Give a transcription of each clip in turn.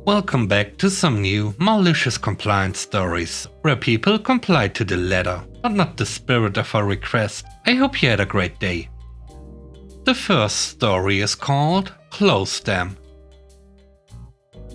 Welcome back to some new Malicious Compliance Stories, where people comply to the letter, but not the spirit of a request. I hope you had a great day. The first story is called Close Them.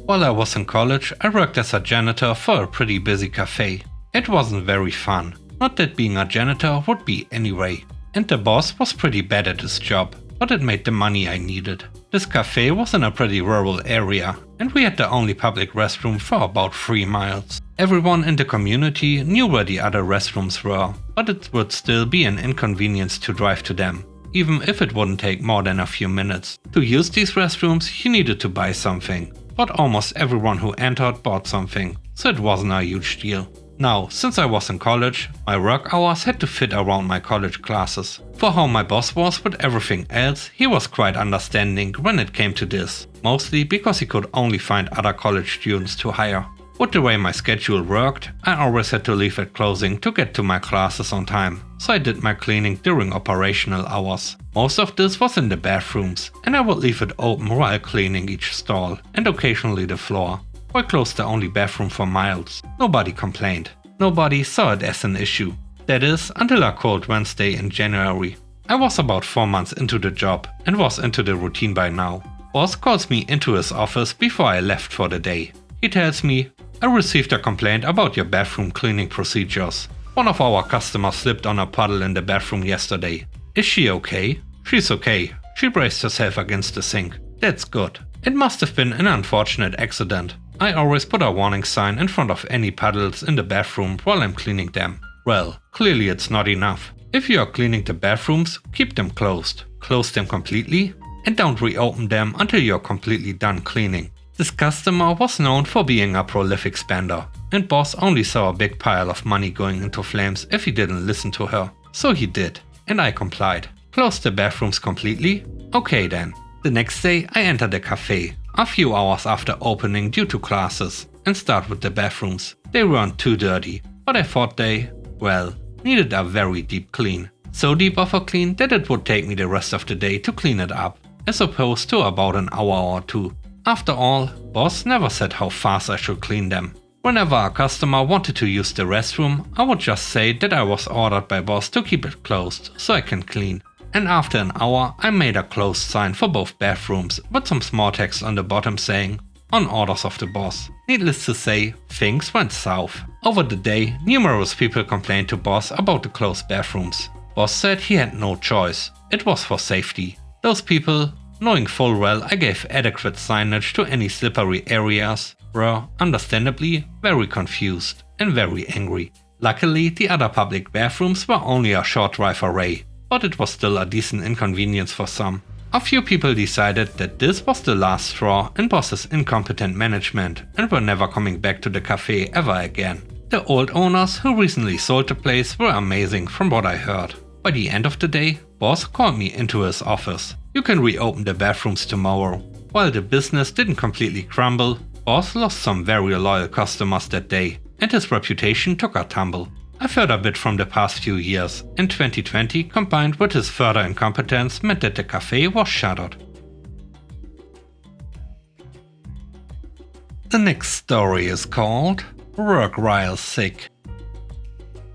While I was in college, I worked as a janitor for a pretty busy cafe. It wasn't very fun, not that being a janitor would be anyway. And the boss was pretty bad at his job, but it made the money I needed. This cafe was in a pretty rural area, and we had the only public restroom for about 3 miles. Everyone in the community knew where the other restrooms were, but it would still be an inconvenience to drive to them, even if it wouldn't take more than a few minutes. To use these restrooms, you needed to buy something, but almost everyone who entered bought something, so it wasn't a huge deal. Now, since I was in college, my work hours had to fit around my college classes. For how my boss was with everything else, he was quite understanding when it came to this, mostly because he could only find other college students to hire. With the way my schedule worked, I always had to leave at closing to get to my classes on time, so I did my cleaning during operational hours. Most of this was in the bathrooms, and I would leave it open while cleaning each stall, and occasionally the floor. I closed the only bathroom for miles. Nobody complained. Nobody saw it as an issue. That is, until a cold Wednesday in January. I was about 4 months into the job and was into the routine by now. Boss calls me into his office before I left for the day. He tells me, "I received a complaint about your bathroom cleaning procedures. One of our customers slipped on a puddle in the bathroom yesterday. Is she okay?" "She's okay. She braced herself against the sink." "That's good. It must have been an unfortunate accident. I always put a warning sign in front of any puddles in the bathroom while I'm cleaning them." Well, clearly it's not enough. If you are cleaning the bathrooms, keep them closed. Close them completely and don't reopen them until you're completely done cleaning. This customer was known for being a prolific spender, and boss only saw a big pile of money going into flames if he didn't listen to her. So he did, and I complied. Close the bathrooms completely? Okay then. The next day I enter the cafe, a few hours after opening due to classes, and start with the bathrooms. They weren't too dirty, but I thought they, well, needed a very deep clean. So deep of a clean that it would take me the rest of the day to clean it up, as opposed to about an hour or two. After all, boss never said how fast I should clean them. Whenever a customer wanted to use the restroom, I would just say that I was ordered by boss to keep it closed so I can clean. And after an hour, I made a closed sign for both bathrooms with some small text on the bottom saying, "On orders of the boss." Needless to say, things went south. Over the day, numerous people complained to boss about the closed bathrooms. Boss said he had no choice. It was for safety. Those people, knowing full well I gave adequate signage to any slippery areas, were, understandably, very confused and very angry. Luckily, the other public bathrooms were only a short drive away, but it was still a decent inconvenience for some. A few people decided that this was the last straw in boss's incompetent management and were never coming back to the cafe ever again. The old owners who recently sold the place were amazing from what I heard. By the end of the day, boss called me into his office. "You can reopen the bathrooms tomorrow." While the business didn't completely crumble, boss lost some very loyal customers that day, and his reputation took a tumble. I've heard a bit from the past few years, and 2020 combined with his further incompetence meant that the cafe was shuttered. The next story is called Work While Sick.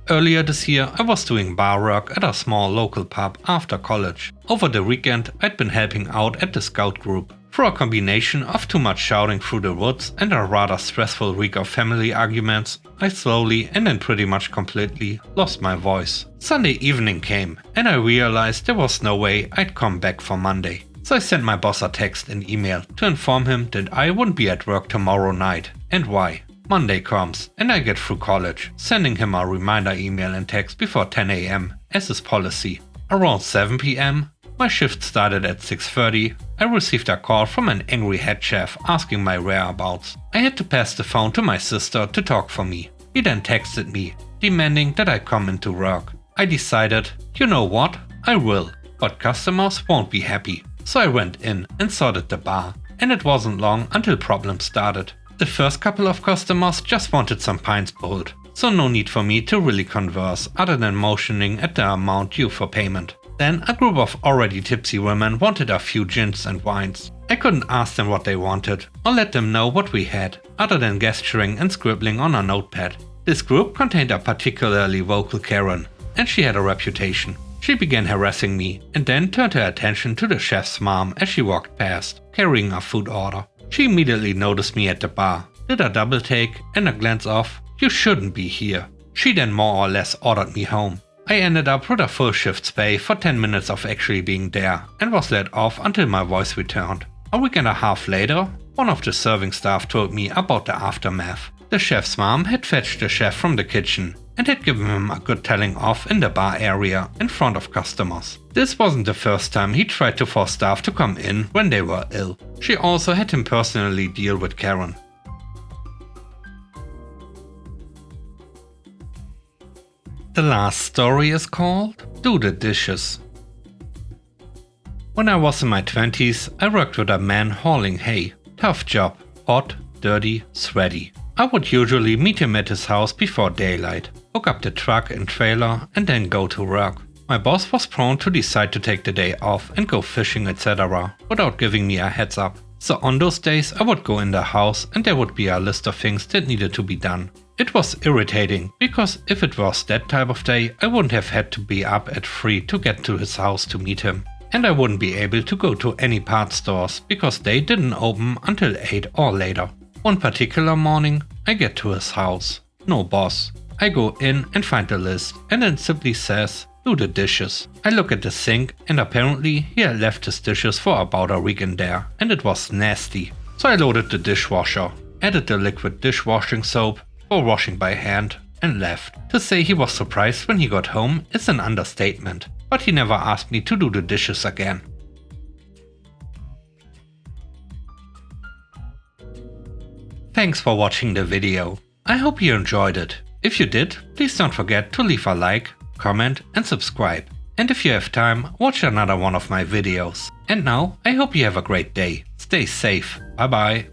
Earlier this year I was doing bar work at a small local pub after college. Over the weekend I'd been helping out at the scout group. For a combination of too much shouting through the woods and a rather stressful week of family arguments, I slowly and then pretty much completely lost my voice. Sunday evening came and I realized there was no way I'd come back for Monday. So I sent my boss a text and email to inform him that I wouldn't be at work tomorrow night and why. Monday comes and I get through college, sending him a reminder email and text before 10 AM as is policy. Around 7 PM, my shift started at 6:30. I received a call from an angry head chef asking my whereabouts. I had to pass the phone to my sister to talk for me. He then texted me, demanding that I come into work. I decided, you know what, I will, but customers won't be happy. So I went in and sorted the bar, and it wasn't long until problems started. The first couple of customers just wanted some pints pulled, so no need for me to really converse other than motioning at the amount due for payment. Then a group of already tipsy women wanted a few gins and wines. I couldn't ask them what they wanted or let them know what we had, other than gesturing and scribbling on a notepad. This group contained a particularly vocal Karen, and she had a reputation. She began harassing me and then turned her attention to the chef's mom as she walked past, carrying a food order. She immediately noticed me at the bar, did a double take and a glance of, "You shouldn't be here." She then more or less ordered me home. I ended up with a full shift's pay for 10 minutes of actually being there and was let off until my voice returned. A week and a half later, one of the serving staff told me about the aftermath. The chef's mom had fetched the chef from the kitchen and had given him a good telling off in the bar area in front of customers. This wasn't the first time he tried to force staff to come in when they were ill. She also had him personally deal with Karen. The last story is called Do the Dishes. When I was in my 20s, I worked with a man hauling hay. Tough job, hot, dirty, sweaty. I would usually meet him at his house before daylight, hook up the truck and trailer and then go to work. My boss was prone to decide to take the day off and go fishing etc. without giving me a heads up. So on those days I would go in the house and there would be a list of things that needed to be done. It was irritating because if it was that type of day I wouldn't have had to be up at 3 to get to his house to meet him. And I wouldn't be able to go to any parts stores because they didn't open until 8 or later. One particular morning, I get to his house. No boss. I go in and find the list and it simply says, "Do the dishes." I look at the sink and apparently he had left his dishes for about a week in there and it was nasty. So I loaded the dishwasher, added the liquid dishwashing soap for washing by hand and left. To say he was surprised when he got home is an understatement, but he never asked me to do the dishes again. Thanks for watching the video. I hope you enjoyed it. If you did, please don't forget to leave a like, comment and subscribe. And if you have time, watch another one of my videos. And now, I hope you have a great day. Stay safe. Bye bye.